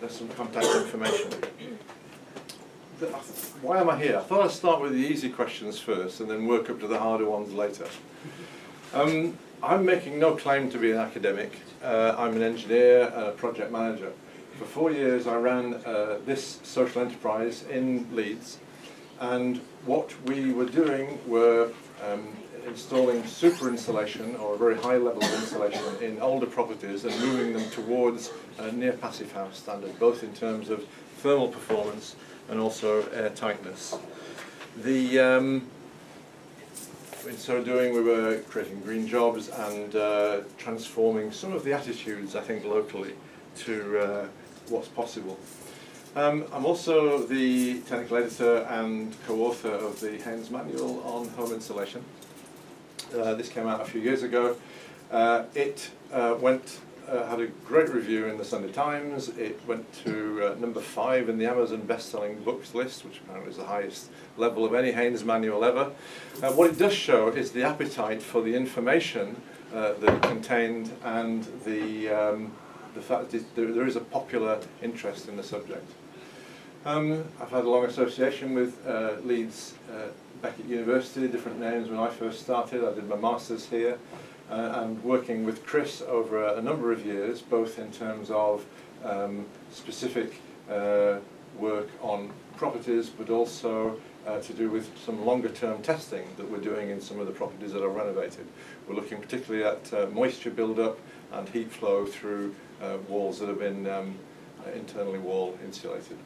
there's some contact information. Why am I here? I thought I'd start with the easy questions first and then work up to the harder ones later. I'm making no claim to be an academic. I'm an engineer and a project manager. For 4 years I ran this social enterprise in Leeds, and what we were doing were installing super insulation, or a very high level of insulation, in older properties and moving them towards near passive house standard, both in terms of thermal performance and also air tightness. In so doing, we were creating green jobs and transforming some of the attitudes, I think, locally to what's possible. I'm also the technical editor and co-author of the Haynes Manual on Home Insulation. This came out a few years ago. It had a great review in the Sunday Times. It went to number 5 in the Amazon best-selling books list, which apparently is the highest level of any Haynes Manual ever. What it does show is the appetite for the information that it contained, and the fact that there is a popular interest in the subject. I've had a long association with Leeds Beckett University, different names when I first started. I did my master's here, and working with Chris over a number of years, both in terms of specific work on properties, but also to do with some longer term testing that we're doing in some of the properties that are renovated. We're looking particularly at moisture build-up and heat flow through walls that have been internally wall insulated.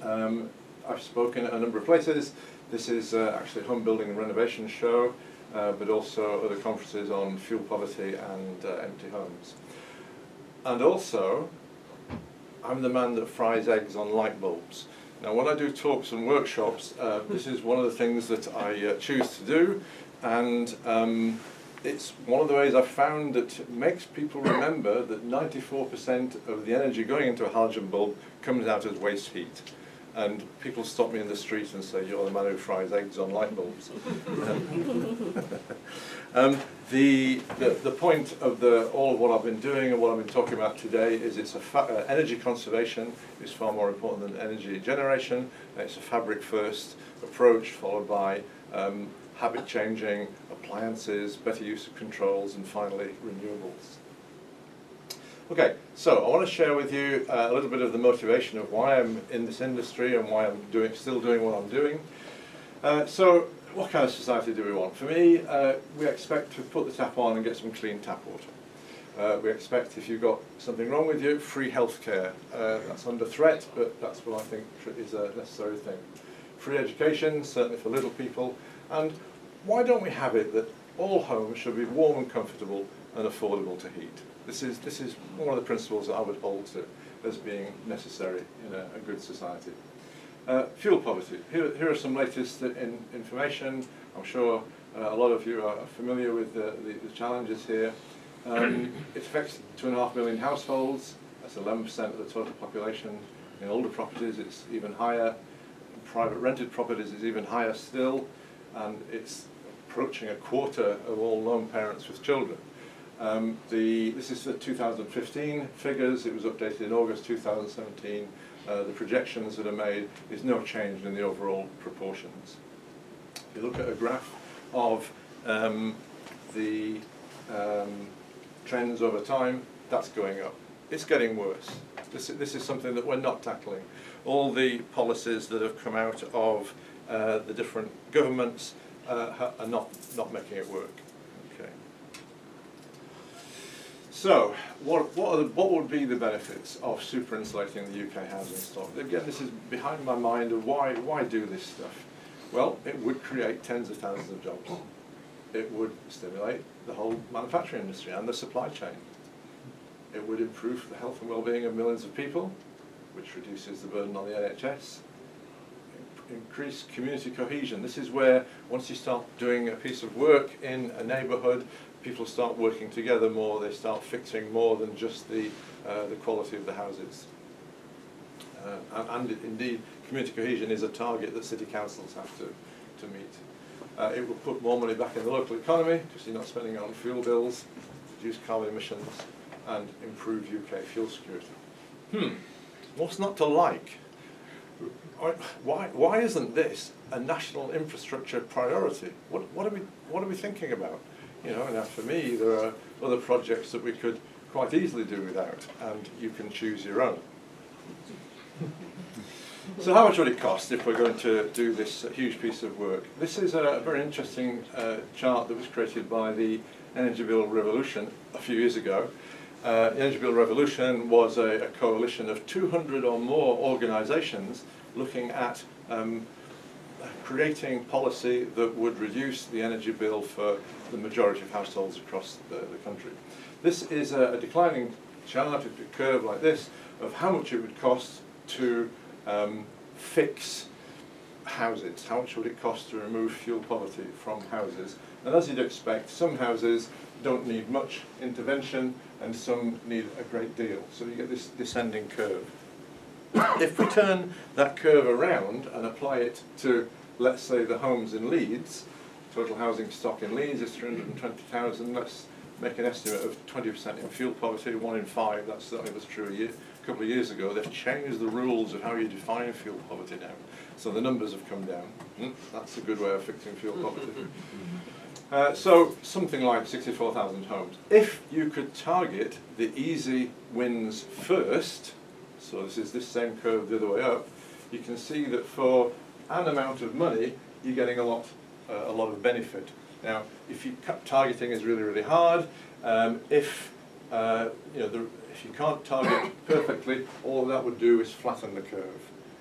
I've spoken at a number of places. This is actually a home building and renovation show, but also other conferences on fuel poverty and empty homes. And also, I'm the man that fries eggs on light bulbs. Now, when I do talks and workshops, this is one of the things that I choose to do, and it's one of the ways I've found that makes people remember that 94% of the energy going into a halogen bulb comes out as waste heat. And people stop me in the street and say, "You're the man who fries eggs on light bulbs." The point of all of what I've been doing and what I've been talking about today is it's energy conservation is far more important than energy generation. It's a fabric first approach, followed by habit changing, appliances, better use of controls, and finally renewables. Okay, so I want to share with you a little bit of the motivation of why I'm in this industry and why I'm still doing what I'm doing. So what kind of society do we want? For me, we expect to put the tap on and get some clean tap water. We expect, if you've got something wrong with you, free healthcare. That's under threat, but that's what I think is a necessary thing. Free education, certainly for little people. And why don't we have it that all homes should be warm and comfortable and affordable to heat? This is one of the principles that I would hold to as being necessary in a good society. Fuel poverty. Here are some latest information. I'm sure a lot of you are familiar with the challenges here. It affects 2.5 million households. That's 11% of the total population. In older properties, it's even higher. In private rented properties, it's even higher still. And it's approaching a quarter of all lone parents with children. This is the 2015 figures. It was updated in August 2017. The projections that are made is no change in the overall proportions. If you look at a graph of the trends over time, that's going up. It's getting worse. This is something that we're not tackling. All the policies that have come out of the different governments are not making it work. Okay. So, what would be the benefits of super insulating the UK housing stock? Again, this is behind my mind of why do this stuff? Well, it would create tens of thousands of jobs. It would stimulate the whole manufacturing industry and the supply chain. It would improve the health and well-being of millions of people, which reduces the burden on the NHS. Increase community cohesion. This is where, once you start doing a piece of work in a neighbourhood, people start working together more, they start fixing more than just the quality of the houses. And indeed, community cohesion is a target that city councils have to meet. It will put more money back in the local economy, because you're not spending it on fuel bills, reduce carbon emissions, and improve UK fuel security. What's not to like? Why isn't this a national infrastructure priority? What are we thinking about? You know, now for me, there are other projects that we could quite easily do without, and you can choose your own. So how much would it cost if we're going to do this huge piece of work? This is a very interesting chart that was created by the Energy Bill Revolution a few years ago. The Energy Bill Revolution was a coalition of 200 or more organisations looking at creating policy that would reduce the energy bill for the majority of households across the country. This is a declining chart, a curve like this, of how much it would cost to fix houses. How much would it cost to remove fuel poverty from houses? And as you'd expect, some houses don't need much intervention and some need a great deal. So you get this descending curve. If we turn that curve around and apply it to, let's say, the homes in Leeds, total housing stock in Leeds is 320,000. Let's make an estimate of 20% in fuel poverty, 1 in 5. That certainly was true a couple of years ago. They've changed the rules of how you define fuel poverty now. So the numbers have come down. That's a good way of fixing fuel poverty. So something like 64,000 homes. If you could target the easy wins first, so this is this same curve the other way up, you can see that for an amount of money, you're getting a lot of benefit. Now, if targeting is really, really hard, if you can't target perfectly, all that would do is flatten the curve.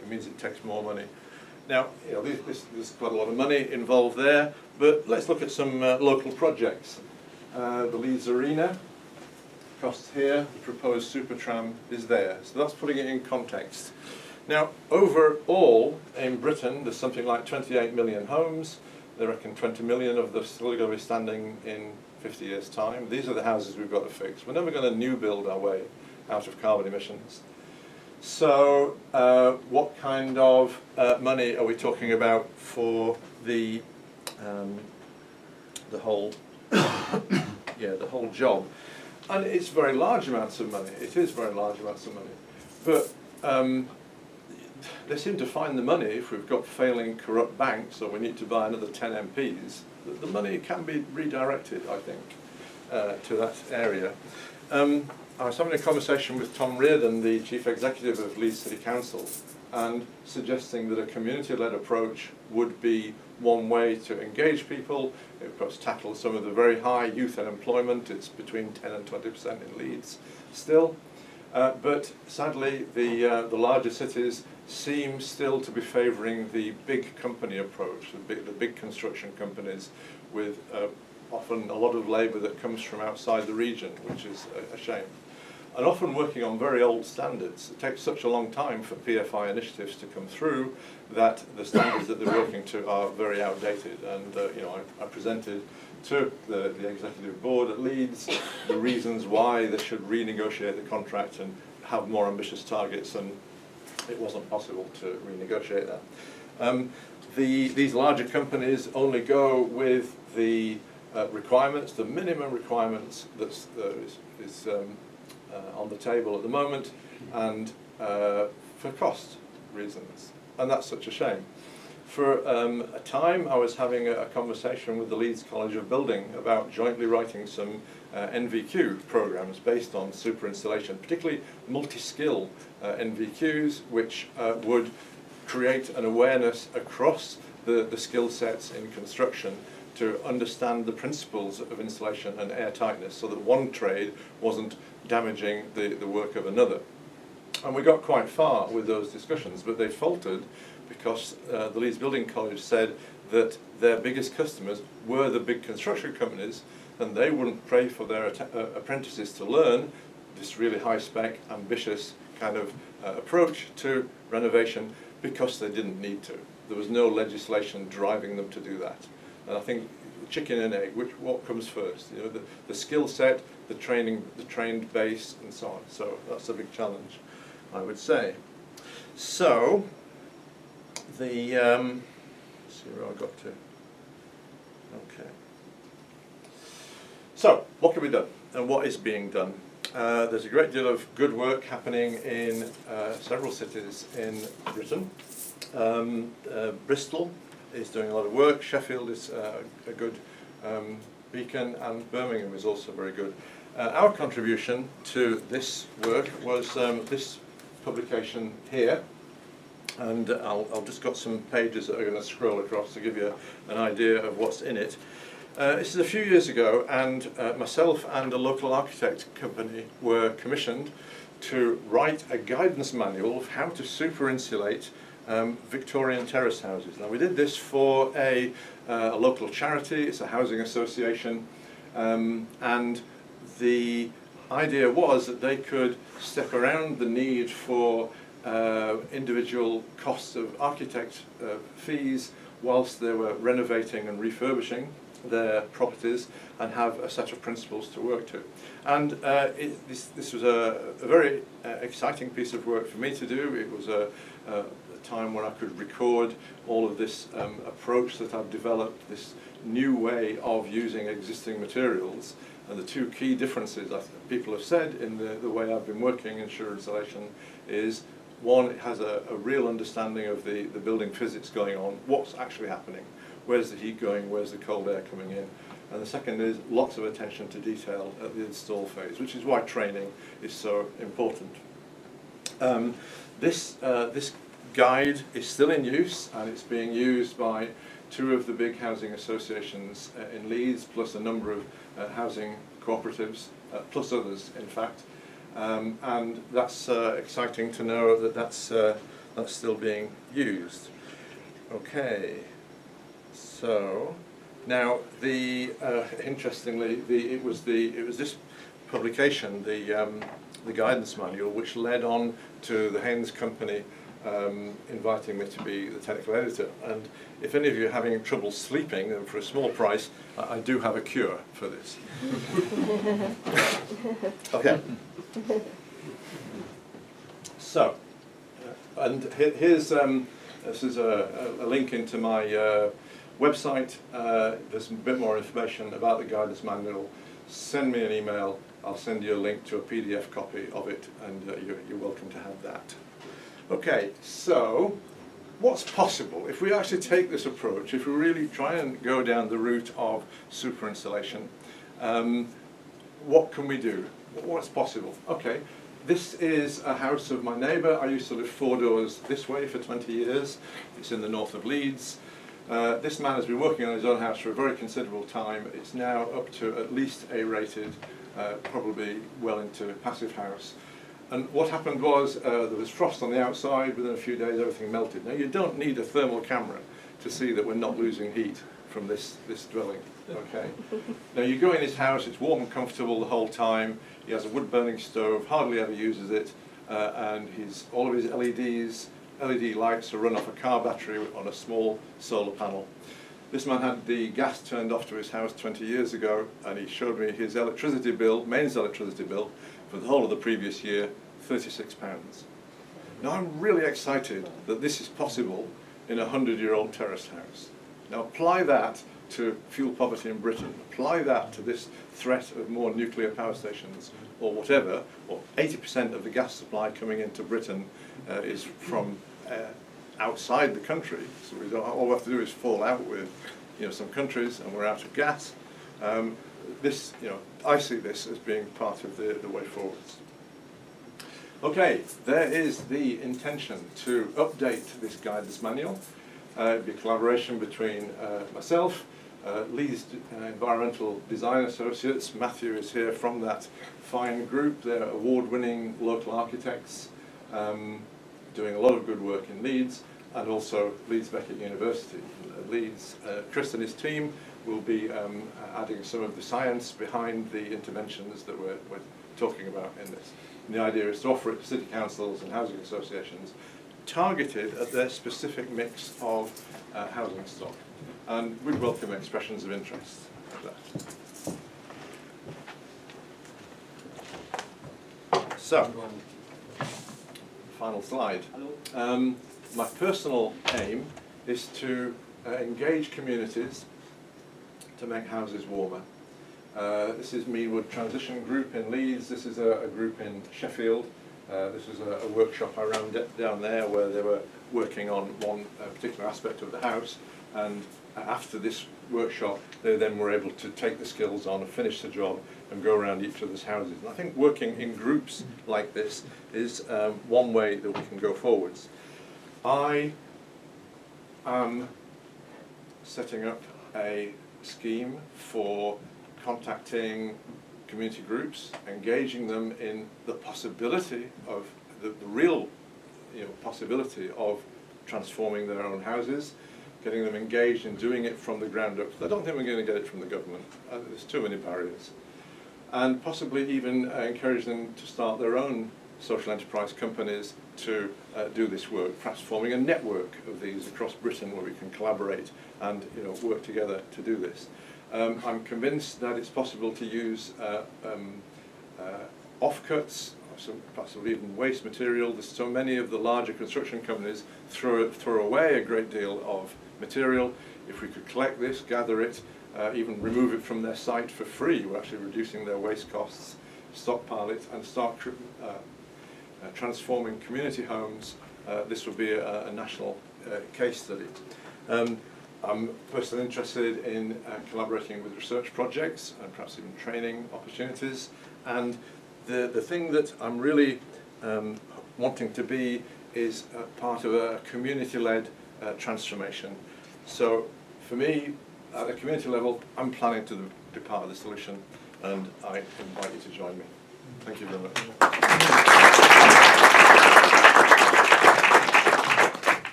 It means it takes more money. Now, there's quite a lot of money involved there, but let's look at some local projects. The Leeds Arena costs here, the proposed super tram is there. So that's putting it in context. Now, overall in Britain, there's something like 28 million homes. They reckon 20 million of them are still going to be standing in 50 years' time. These are the houses we've got to fix. We're never going to new build our way out of carbon emissions. So, what kind of money are we talking about for the whole the whole job? And it's very large amounts of money. It is very large amounts of money. But they seem to find the money if we've got failing corrupt banks or we need to buy another 10 MPs. The money can be redirected, I think, to that area. I was having a conversation with Tom Reardon, the Chief Executive of Leeds City Council, and suggesting that a community-led approach would be one way to engage people. It would perhaps tackle some of the very high youth unemployment. It's between 10 and 20% in Leeds still. But sadly, the larger cities seem still to be favouring the big company approach, the big construction companies with often a lot of labour that comes from outside the region, which is a shame. And often working on very old standards. It takes such a long time for PFI initiatives to come through that the standards that they're working to are very outdated. And I presented to the executive board at Leeds the reasons why they should renegotiate the contract and have more ambitious targets, and it wasn't possible to renegotiate that. These larger companies only go with the requirements, the minimum requirements that is on the table at the moment, and for cost reasons. And that's such a shame. For a time I was having a conversation with the Leeds College of Building about jointly writing some NVQ programs based on super installation, particularly multi-skill NVQs, which would create an awareness across the skill sets in construction to understand the principles of installation and airtightness, so that one trade wasn't damaging the work of another. And we got quite far with those discussions, but they faltered because the Leeds Building College said that their biggest customers were the big construction companies, and they wouldn't pay for their apprentices to learn this really high-spec, ambitious kind of approach to renovation because they didn't need to. There was no legislation driving them to do that. And I think chicken and egg, what comes first? The skill set, the training, the trained base, and so on. So that's a big challenge, I would say. So let's see where I got to. Okay. So what can be done, and what is being done? there's a great deal of good work happening in several cities in Britain. Bristol is doing a lot of work, Sheffield is a good beacon, and Birmingham is also very good. Our contribution to this work was this publication here, and I'll just got some pages that are going to scroll across to give you an idea of what's in it. This is a few years ago, and myself and a local architect company were commissioned to write a guidance manual of how to super insulate Victorian terrace houses. Now, we did this for a local charity. It's a housing association, and the idea was that they could step around the need for individual costs of architect fees whilst they were renovating and refurbishing their properties, and have a set of principles to work to. And this was a very exciting piece of work for me to do. It was a time when I could record all of this approach that I've developed, this new way of using existing materials. And the two key differences people have said in the way I've been working in sure insulation is, one, it has a real understanding of the building physics going on, what's actually happening, where's the heat going, where's the cold air coming in. And the second is lots of attention to detail at the install phase, which is why training is so important. This guide is still in use, and it's being used by two of the big housing associations in Leeds, plus a number of housing cooperatives, plus others in fact. And that's exciting to know that that's still being used. Okay, so now interestingly, it was this publication, the guidance manual, which led on to the Haynes Company inviting me to be the technical editor. And if any of you are having trouble sleeping, then for a small price, I do have a cure for this. Okay. So, and here's this is a link into my website. There's a bit more information about the guidance manual. Send me an email. I'll send you a link to a PDF copy of it, and you're welcome to have that. Okay, so what's possible if we actually take this approach, if we really try and go down the route of super insulation? What can we do? What's possible? Okay, this is a house of my neighbour. I used to live 4 doors this way for 20 years. It's in the north of Leeds. This man has been working on his own house for a very considerable time. It's now up to at least A-rated, probably well into passive house. And what happened was there was frost on the outside. Within a few days, everything melted. Now, you don't need a thermal camera to see that we're not losing heat from this dwelling. Okay. Now, you go in his house. It's warm and comfortable the whole time. He has a wood-burning stove. Hardly ever uses it. And all of his LED lights are run off a car battery on a small solar panel. This man had the gas turned off to his house 20 years ago, and he showed me his electricity bill, mains electricity bill, for the whole of the previous year, £36. Now, I'm really excited that this is possible in a 100-year-old terraced house. Now, apply that to fuel poverty in Britain. Apply that to this threat of more nuclear power stations or whatever. Or 80% of the gas supply coming into Britain is from outside the country. So all we have to do is fall out with some countries, and we're out of gas. I see this as being part of the way forwards. Okay, there is the intention to update this guidance manual. It'll be a collaboration between myself, Leeds Environmental Design Associates. Matthew is here from that fine group. They're award-winning local architects doing a lot of good work in Leeds, and also Leeds Beckett University. Leeds, Chris and his team will be adding some of the science behind the interventions that we're talking about in this. And the idea is to offer it to city councils and housing associations targeted at their specific mix of housing stock. And we'd welcome expressions of interest for that. So, final slide. My personal aim is to engage communities to make houses warmer. This is Meanwood Transition Group in Leeds. This is a group in Sheffield. This was a workshop around down there where they were working on one particular aspect of the house, and after this workshop they then were able to take the skills on and finish the job and go around each other's houses. And I think working in groups like this is one way that we can go forwards. I am setting up a scheme for contacting community groups, engaging them in the possibility of the real possibility of transforming their own houses, getting them engaged in doing it from the ground up. I don't think we're going to get it from the government. There's too many barriers. And possibly even encourage them to start their own social enterprise companies to do this work, perhaps forming a network of these across Britain where we can collaborate and work together to do this. I'm convinced that it's possible to use offcuts, possibly even waste material. There's so many of the larger construction companies throw away a great deal of material. If we could collect this, gather it, even remove it from their site for free, we're actually reducing their waste costs, stockpile it, and start transforming community homes. This would be a national case study. I'm personally interested in collaborating with research projects and perhaps even training opportunities. And the thing that I'm really wanting to be is part of a community-led transformation. So for me, at a community level, I'm planning to be part of the solution, and I invite you to join me. Thank you very much.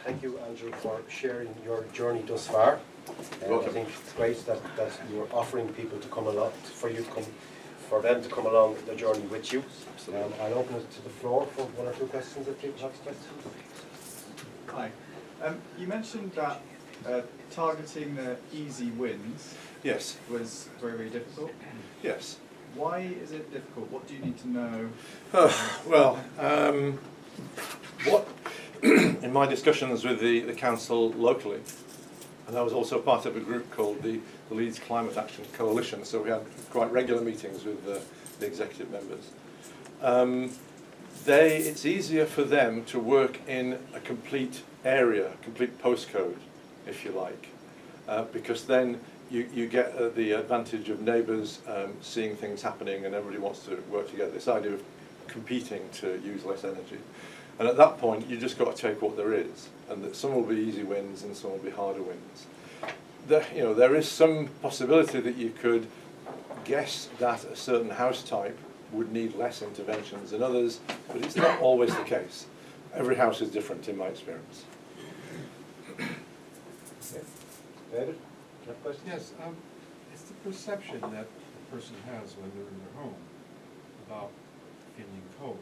Thank you, Andrew, for sharing your journey thus far. I think it's great that you're offering people to come along, for them to come along the journey with you. I'll open it to the floor for one or two questions if people have questions. Hi. You mentioned that targeting the easy wins was very, very difficult. Yes. Why is it difficult? What do you need to know? What in my discussions with the council locally, and I was also part of a group called the Leeds Climate Action Coalition, so we had quite regular meetings with the executive members. It's easier for them to work in a complete area, a complete postcode, if you like, because then you get the advantage of neighbours seeing things happening and everybody wants to work together. This idea of competing to use less energy. And at that point, you just got to take what there is, and that some will be easy wins and some will be harder wins. There is some possibility that you could guess that a certain house type would need less interventions than others, but it's not always the case. Every house is different in my experience. David, do you have questions? Yes, it's the perception that a person has when they're in their home about feeling cold.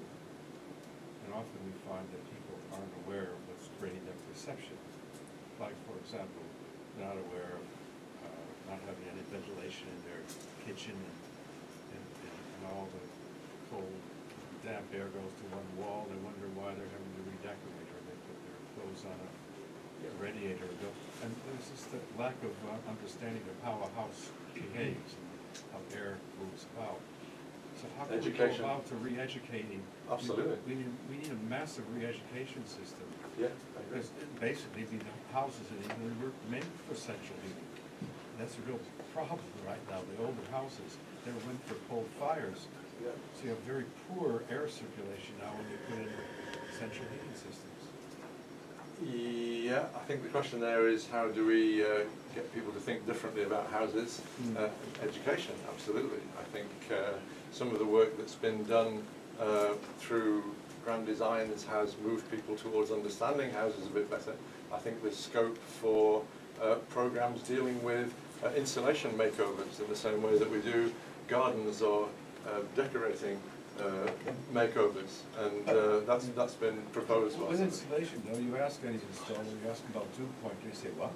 And often we find that people aren't aware of what's creating that perception. Like, for example, they're not aware of not having any ventilation in their kitchen, and all the cold, damp air goes to one wall. They wonder why they're having to redecorate, or they put their clothes on a radiator. And there's just a lack of understanding of how a house behaves and how air moves about. So how can we go about to re-educating? Absolutely. We need a massive re-education system. Yeah, I agree. Because basically the houses in England were meant for central heating. That's a real problem right now. The older houses, they were meant for cold fires. Yeah. So you have very poor air circulation now when you put in central heating systems. Yeah, I think the question there is how do we get people to think differently about houses? Education, absolutely. I think some of the work that's been done through grand designs has moved people towards understanding houses a bit better. I think there's scope for programs dealing with insulation makeovers in the same way that we do gardens or decorating makeovers, and that's been proposed. With insulation, though, you ask any installer, you ask about dew point, they say, what?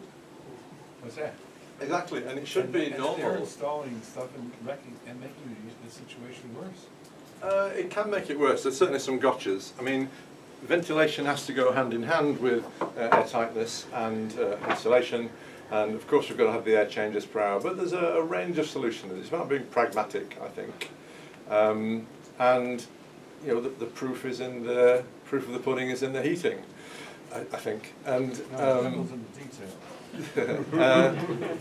What's that? Exactly, and it should be normal. They're installing stuff and making the situation worse. It can make it worse. There's certainly some gotchas. I mean, ventilation has to go hand in hand with air tightness and insulation. And of course we've got to have the air changers per hour, but there's a range of solutions. It's about being pragmatic, I think. And you know, the proof is in the proof of the pudding is in the heating, I think. And No, the devil's in the detail.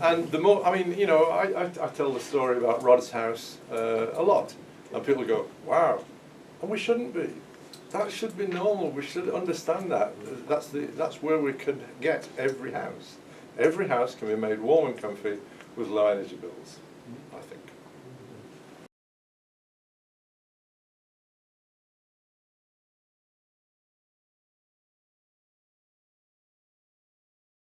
and the more, I mean, you know, I tell the story about Rod's house a lot, and people go, wow, and we shouldn't be. That should be normal. We should understand that. That's where we could get every house. Every house can be made warm and comfy with low energy bills.